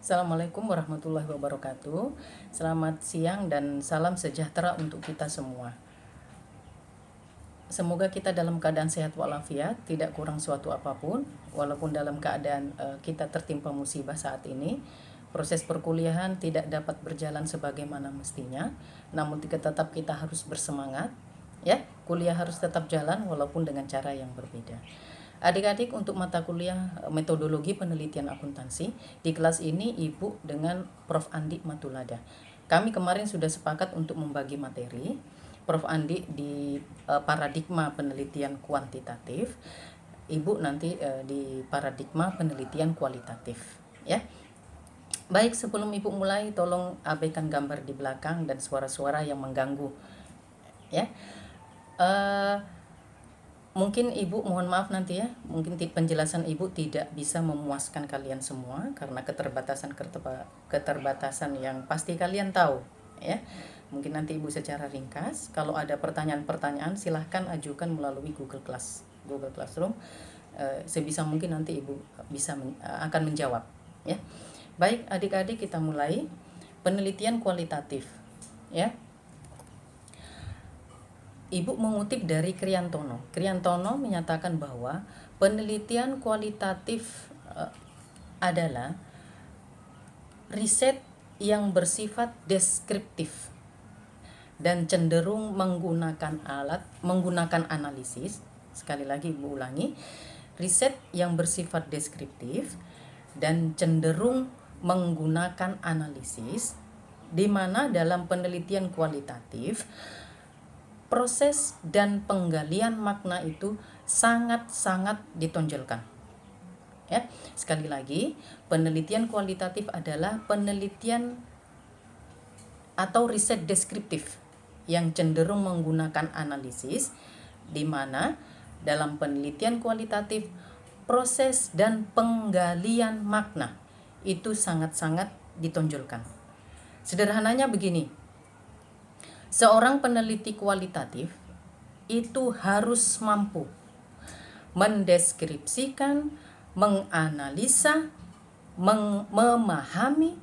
Assalamualaikum warahmatullahi wabarakatuh. Selamat siang dan salam sejahtera untuk kita semua. Semoga kita dalam keadaan sehat walafiat, tidak kurang suatu apapun, walaupun dalam keadaan kita tertimpa musibah saat ini. Proses perkuliahan tidak dapat berjalan sebagaimana mestinya, namun tetap kita harus bersemangat. Ya, kuliah harus tetap jalan walaupun dengan cara yang berbeda. Adik-adik, untuk mata kuliah metodologi penelitian akuntansi, di kelas ini Ibu dengan Prof. Andi Matulada. Kami kemarin sudah sepakat untuk membagi materi. Prof. Andi di paradigma penelitian kuantitatif, Ibu nanti di paradigma penelitian kualitatif, ya. Baik, sebelum Ibu mulai, tolong abaikan gambar di belakang dan suara-suara yang mengganggu, ya. Mungkin Ibu mohon maaf nanti ya, mungkin penjelasan Ibu tidak bisa memuaskan kalian semua karena keterbatasan yang pasti kalian tahu, ya. Mungkin nanti Ibu secara ringkas. Kalau ada pertanyaan-pertanyaan silahkan ajukan melalui Google Classroom. Sebisa mungkin nanti Ibu akan menjawab, ya. Baik, adik-adik, kita mulai penelitian kualitatif, ya. Ibu mengutip dari Kriantono. Kriantono menyatakan bahwa penelitian kualitatif adalah riset yang bersifat deskriptif dan cenderung menggunakan analisis. Sekali lagi Ibu ulangi, riset yang bersifat deskriptif dan cenderung menggunakan analisis, di mana dalam penelitian kualitatif proses dan penggalian makna itu sangat-sangat ditonjolkan. Ya, sekali lagi, penelitian kualitatif adalah penelitian atau riset deskriptif yang cenderung menggunakan analisis, di mana dalam penelitian kualitatif proses dan penggalian makna itu sangat-sangat ditonjolkan. Sederhananya begini, seorang peneliti kualitatif itu harus mampu mendeskripsikan, menganalisa, memahami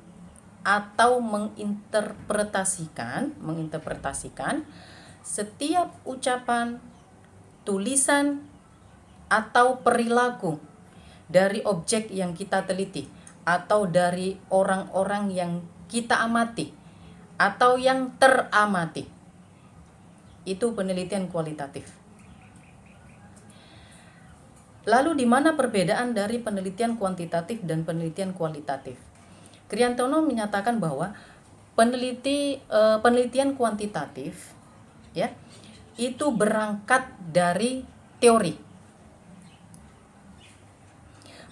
atau menginterpretasikan setiap ucapan, tulisan, atau perilaku dari objek yang kita teliti atau dari orang-orang yang kita amati atau yang teramati. Itu penelitian kualitatif. Lalu di mana perbedaan dari penelitian kuantitatif dan penelitian kualitatif? Kriantono menyatakan bahwa penelitian kuantitatif, ya, itu berangkat dari teori.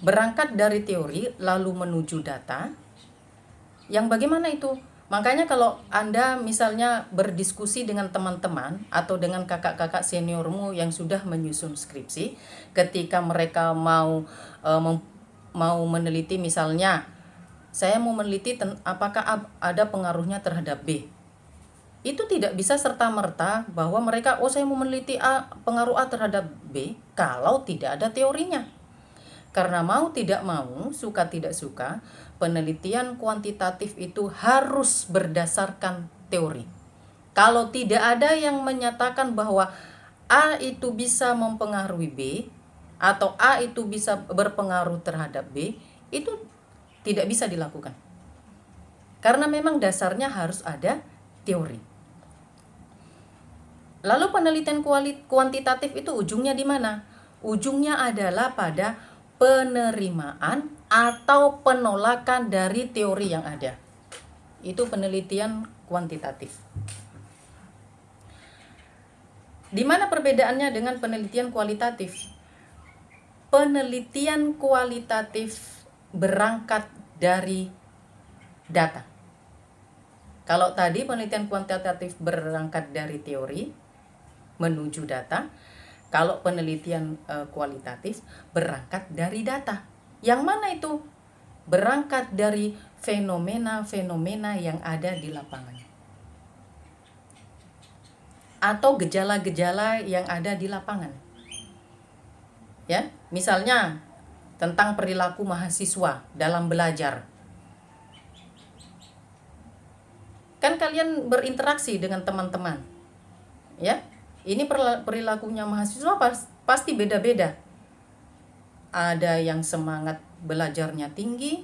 Berangkat dari teori lalu menuju data. Yang bagaimana itu? Makanya kalau Anda misalnya berdiskusi dengan teman-teman atau dengan kakak-kakak seniormu yang sudah menyusun skripsi, ketika mereka mau meneliti, misalnya saya mau meneliti apakah ada pengaruhnya terhadap B. Itu tidak bisa serta-merta bahwa mereka, saya mau meneliti pengaruh A terhadap B kalau tidak ada teorinya. Karena mau tidak mau, suka tidak suka, penelitian kuantitatif itu harus berdasarkan teori. Kalau tidak ada yang menyatakan bahwa A itu bisa mempengaruhi B atau A itu bisa berpengaruh terhadap B, itu tidak bisa dilakukan. Karena memang dasarnya harus ada teori. Lalu penelitian kuantitatif itu ujungnya di mana? Ujungnya adalah pada penerimaan atau penolakan dari teori yang ada. Itu penelitian kuantitatif. Di mana perbedaannya dengan penelitian kualitatif? Penelitian kualitatif berangkat dari data. Kalau tadi penelitian kuantitatif berangkat dari teori menuju data, kalau penelitian kualitatif berangkat dari data. Yang mana itu? Berangkat dari fenomena-fenomena yang ada di lapangan. Atau gejala-gejala yang ada di lapangan. Ya, misalnya tentang perilaku mahasiswa dalam belajar. Kan kalian berinteraksi dengan teman-teman, ya. Ini perilakunya mahasiswa pasti beda-beda. Ada yang semangat belajarnya tinggi,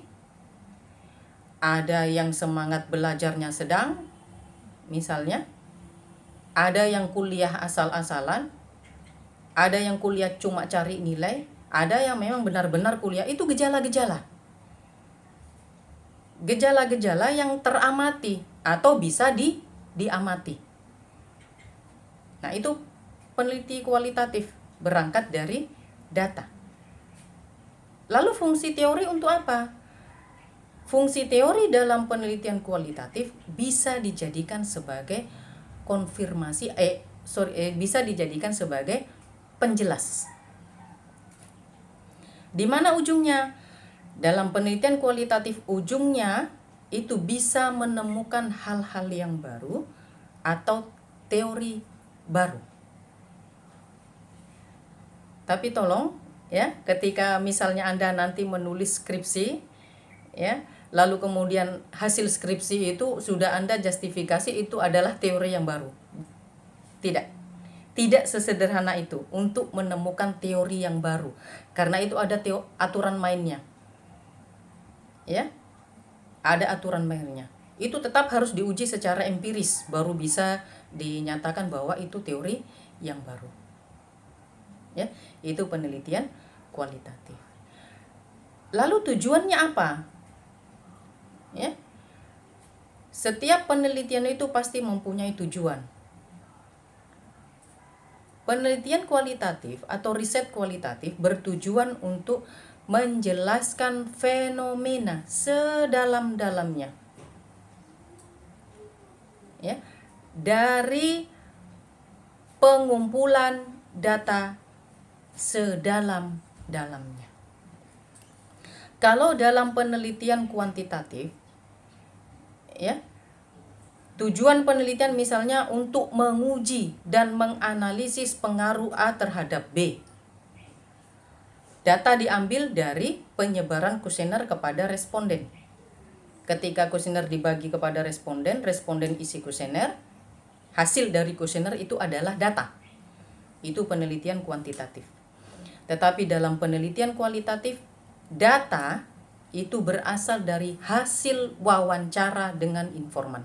ada yang semangat belajarnya sedang, misalnya. Ada yang kuliah asal-asalan, ada yang kuliah cuma cari nilai, ada yang memang benar-benar kuliah. Itu gejala-gejala. Gejala-gejala yang teramati atau bisa diamati. Nah, itu peneliti kualitatif berangkat dari data. Lalu fungsi teori untuk apa? Fungsi teori dalam penelitian kualitatif bisa dijadikan sebagai konfirmasi, bisa dijadikan sebagai penjelas. Di mana ujungnya? Dalam penelitian kualitatif ujungnya itu bisa menemukan hal-hal yang baru atau teori baru. Tapi tolong ya, ketika misalnya Anda nanti menulis skripsi, ya, lalu kemudian hasil skripsi itu sudah Anda justifikasi itu adalah teori yang baru. Tidak sesederhana itu untuk menemukan teori yang baru, karena itu ada aturan mainnya. Ya, ada aturan mainnya. Itu tetap harus diuji secara empiris, baru bisa dinyatakan bahwa itu teori yang baru. Ya, itu penelitian kualitatif. Lalu tujuannya apa? Ya, setiap penelitian itu pasti mempunyai tujuan. Penelitian kualitatif atau riset kualitatif bertujuan untuk menjelaskan fenomena sedalam-dalamnya, ya, dari pengumpulan data sedalam-dalamnya. Kalau dalam penelitian kuantitatif, ya, tujuan penelitian misalnya untuk menguji dan menganalisis pengaruh A terhadap B. Data diambil dari penyebaran kuesioner kepada responden. Ketika kuesioner dibagi kepada responden, responden isi kuesioner, hasil dari kuesioner itu adalah data. Itu penelitian kuantitatif. Tetapi dalam penelitian kualitatif, data itu berasal dari hasil wawancara dengan informan.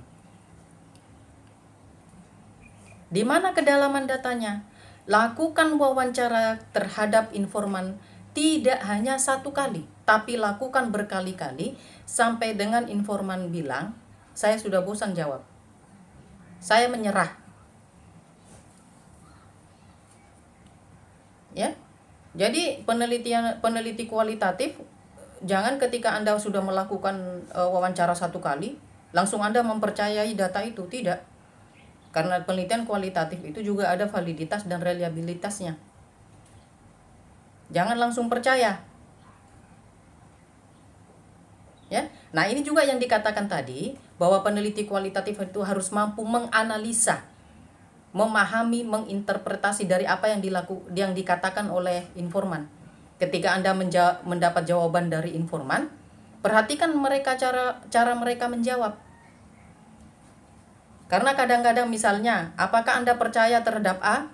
Di mana kedalaman datanya? Lakukan wawancara terhadap informan tidak hanya satu kali, tapi lakukan berkali-kali sampai dengan informan bilang, saya sudah bosan jawab, saya menyerah. Ya, jadi peneliti kualitatif, jangan ketika Anda sudah melakukan wawancara satu kali, langsung Anda mempercayai data itu, tidak. Karena penelitian kualitatif itu juga ada validitas dan reliabilitasnya. Jangan langsung percaya. Ya. Nah, ini juga yang dikatakan tadi, bahwa peneliti kualitatif itu harus mampu menganalisa, memahami, menginterpretasi dari apa yang dikatakan oleh informan. Ketika Anda mendapat jawaban dari informan, perhatikan mereka cara mereka menjawab. Karena kadang-kadang misalnya, apakah Anda percaya terhadap A?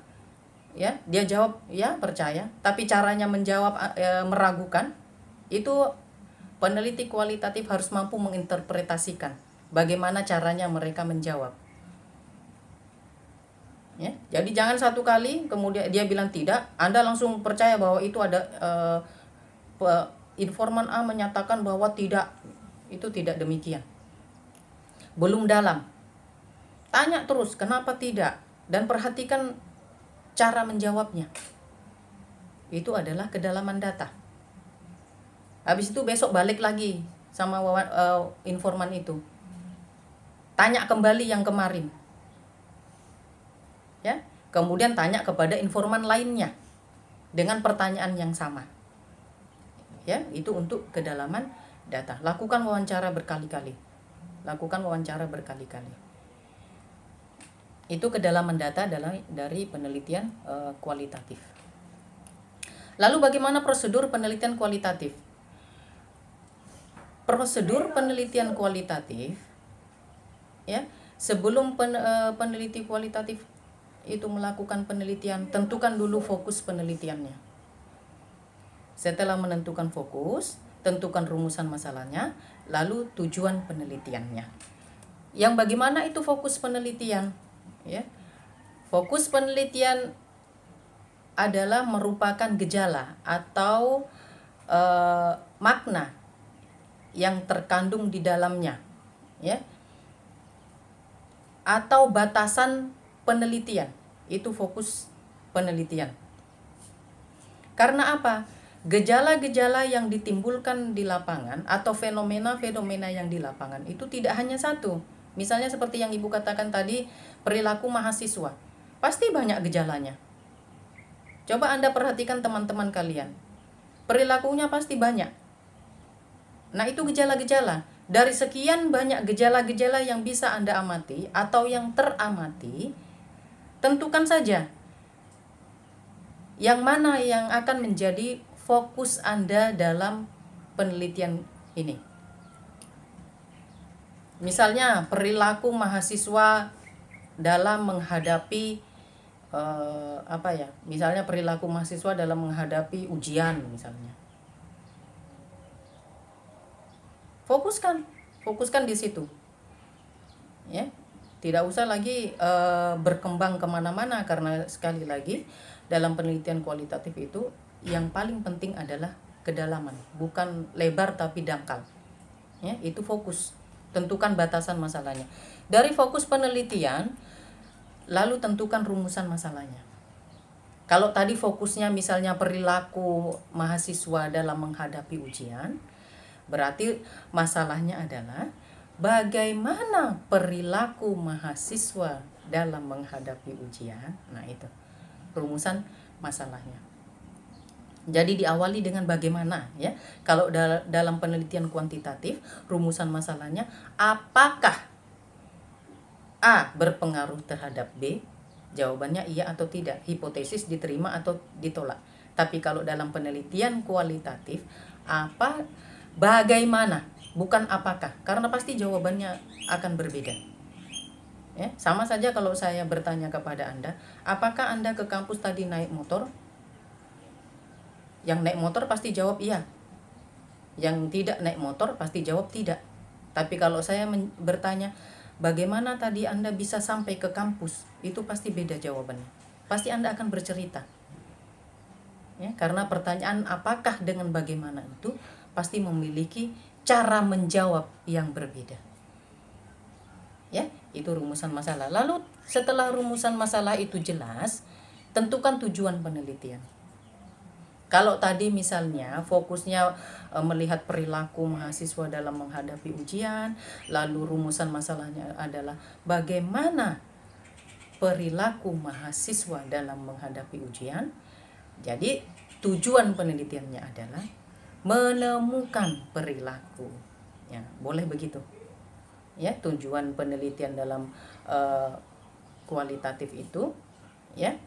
Ya, dia jawab ya percaya, tapi caranya menjawab meragukan. Itu peneliti kualitatif harus mampu menginterpretasikan bagaimana caranya mereka menjawab. Ya, jadi jangan satu kali kemudian dia bilang tidak, Anda langsung percaya bahwa itu ada informan A menyatakan bahwa tidak. Itu tidak demikian. Belum dalam. Tanya terus kenapa tidak, dan perhatikan cara menjawabnya. Itu adalah kedalaman data. Habis itu besok balik lagi sama informan itu. Tanya kembali yang kemarin. Ya, kemudian tanya kepada informan lainnya dengan pertanyaan yang sama. Ya, itu untuk kedalaman data. Lakukan wawancara berkali-kali. Itu kedalaman data dari penelitian kualitatif. Lalu bagaimana prosedur penelitian kualitatif? Prosedur penelitian kualitatif, ya, Sebelum peneliti kualitatif itu melakukan penelitian, tentukan dulu fokus penelitiannya. Setelah menentukan fokus, tentukan rumusan masalahnya, lalu tujuan penelitiannya. Yang bagaimana itu fokus penelitian? Ya, fokus penelitian adalah merupakan gejala atau makna yang terkandung di dalamnya, ya, atau batasan penelitian. Itu fokus penelitian. Karena apa? Gejala-gejala yang ditimbulkan di lapangan atau fenomena-fenomena yang di lapangan itu tidak hanya satu. Misalnya seperti yang Ibu katakan tadi, perilaku mahasiswa. Pasti banyak gejalanya. Coba Anda perhatikan teman-teman kalian. Perilakunya pasti banyak. Nah, itu gejala-gejala. Dari sekian banyak gejala-gejala yang bisa Anda amati atau yang teramati, tentukan saja yang mana yang akan menjadi fokus Anda dalam penelitian ini. Misalnya perilaku mahasiswa dalam menghadapi misalnya perilaku mahasiswa dalam menghadapi ujian misalnya. Fokuskan di situ. Ya, tidak usah lagi berkembang kemana-mana, karena sekali lagi dalam penelitian kualitatif itu yang paling penting adalah kedalaman, bukan lebar tapi dangkal. Ya, itu fokus. Tentukan batasan masalahnya. Dari fokus penelitian, lalu tentukan rumusan masalahnya. Kalau tadi fokusnya misalnya perilaku mahasiswa dalam menghadapi ujian, berarti masalahnya adalah bagaimana perilaku mahasiswa dalam menghadapi ujian. Nah, itu rumusan masalahnya. Jadi diawali dengan bagaimana, ya. Kalau dalam penelitian kuantitatif, rumusan masalahnya apakah A berpengaruh terhadap B? Jawabannya iya atau tidak. Hipotesis diterima atau ditolak. Tapi kalau dalam penelitian kualitatif, bagaimana, bukan apakah, karena pasti jawabannya akan berbeda. Ya, sama saja kalau saya bertanya kepada Anda, apakah Anda ke kampus tadi naik motor? Yang naik motor pasti jawab iya. Yang tidak naik motor pasti jawab tidak. Tapi kalau saya bertanya, bagaimana tadi Anda bisa sampai ke kampus? Itu pasti beda jawabannya. Pasti Anda akan bercerita. Ya, karena pertanyaan apakah dengan bagaimana itu pasti memiliki cara menjawab yang berbeda. Ya, itu rumusan masalah. Lalu setelah rumusan masalah itu jelas, tentukan tujuan penelitian. Kalau tadi misalnya fokusnya melihat perilaku mahasiswa dalam menghadapi ujian, lalu rumusan masalahnya adalah bagaimana perilaku mahasiswa dalam menghadapi ujian. Jadi tujuan penelitiannya adalah menemukan perilaku. Ya, boleh begitu. Ya, tujuan penelitian dalam kualitatif itu, ya,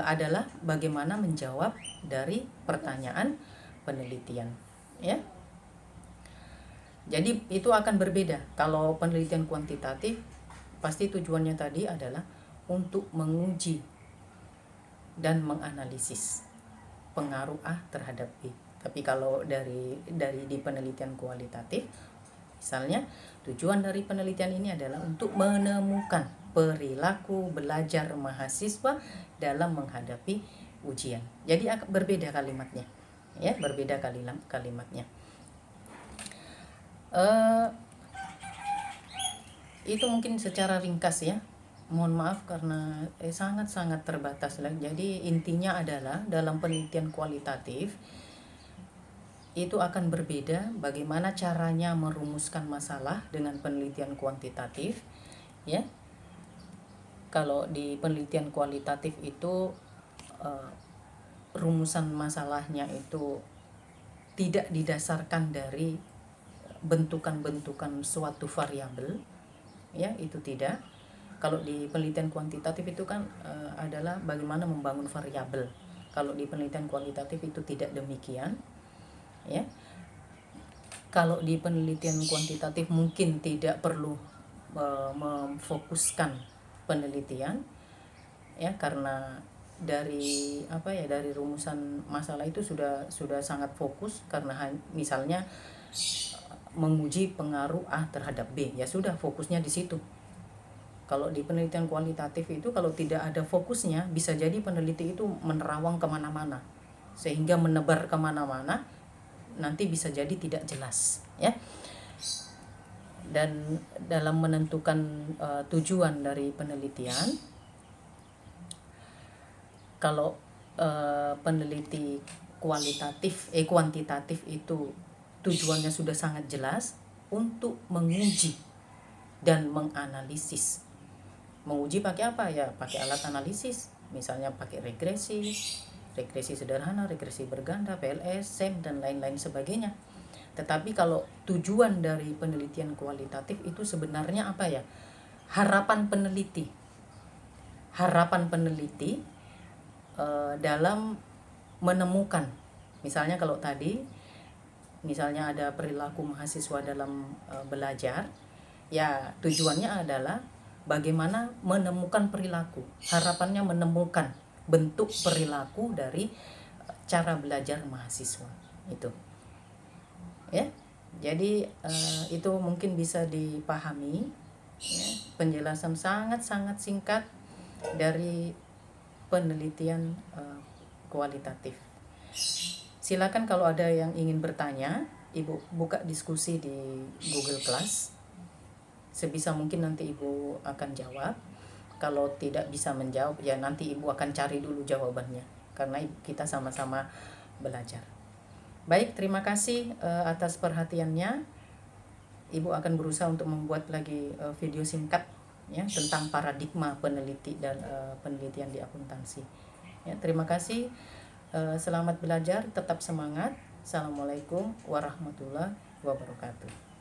adalah bagaimana menjawab dari pertanyaan penelitian, ya. Jadi itu akan berbeda. Kalau penelitian kuantitatif pasti tujuannya tadi adalah untuk menguji dan menganalisis pengaruh A terhadap B. Tapi kalau dari di penelitian kualitatif, misalnya tujuan dari penelitian ini adalah untuk menemukan perilaku belajar mahasiswa dalam menghadapi ujian. Jadi berbeda kalimatnya, ya, berbeda kalimatnya. Itu mungkin secara ringkas, ya. Mohon maaf karena sangat-sangat terbatas. Jadi intinya adalah dalam penelitian kualitatif itu akan berbeda bagaimana caranya merumuskan masalah dengan penelitian kuantitatif, ya. Kalau di penelitian kualitatif itu rumusan masalahnya itu tidak didasarkan dari bentukan-bentukan suatu variabel, ya, itu tidak. Kalau di penelitian kuantitatif itu kan adalah bagaimana membangun variabel. Kalau di penelitian kualitatif itu tidak demikian, ya. Kalau di penelitian kuantitatif mungkin tidak perlu memfokuskan penelitian, ya, karena dari dari rumusan masalah itu sudah sangat fokus, karena misalnya menguji pengaruh A terhadap B, ya sudah fokusnya di situ. Kalau di penelitian kualitatif itu kalau tidak ada fokusnya, bisa jadi peneliti itu menerawang kemana-mana sehingga menebar kemana-mana, nanti bisa jadi tidak jelas, ya. Dan dalam menentukan tujuan dari penelitian, kalau peneliti kuantitatif itu tujuannya sudah sangat jelas untuk menguji dan menganalisis. Menguji pakai apa? Ya pakai alat analisis, misalnya pakai regresi sederhana, regresi berganda, PLS, SEM, dan lain-lain sebagainya. Tetapi kalau tujuan dari penelitian kualitatif itu sebenarnya apa ya? Harapan peneliti dalam menemukan, misalnya kalau tadi misalnya ada perilaku mahasiswa dalam belajar, ya tujuannya adalah bagaimana menemukan perilaku, harapannya menemukan bentuk perilaku dari cara belajar mahasiswa itu, ya. Jadi itu mungkin bisa dipahami, ya, penjelasan sangat-sangat singkat dari penelitian kualitatif. Silakan kalau ada yang ingin bertanya, Ibu buka diskusi di Google Class. Sebisa mungkin nanti Ibu akan jawab. Kalau tidak bisa menjawab, ya nanti Ibu akan cari dulu jawabannya, karena kita sama-sama belajar. Baik, terima kasih atas perhatiannya. Ibu akan berusaha untuk membuat lagi video singkat, ya, tentang paradigma penelitian di akuntansi. Ya, terima kasih. Selamat belajar, tetap semangat. Assalamualaikum warahmatullahi wabarakatuh.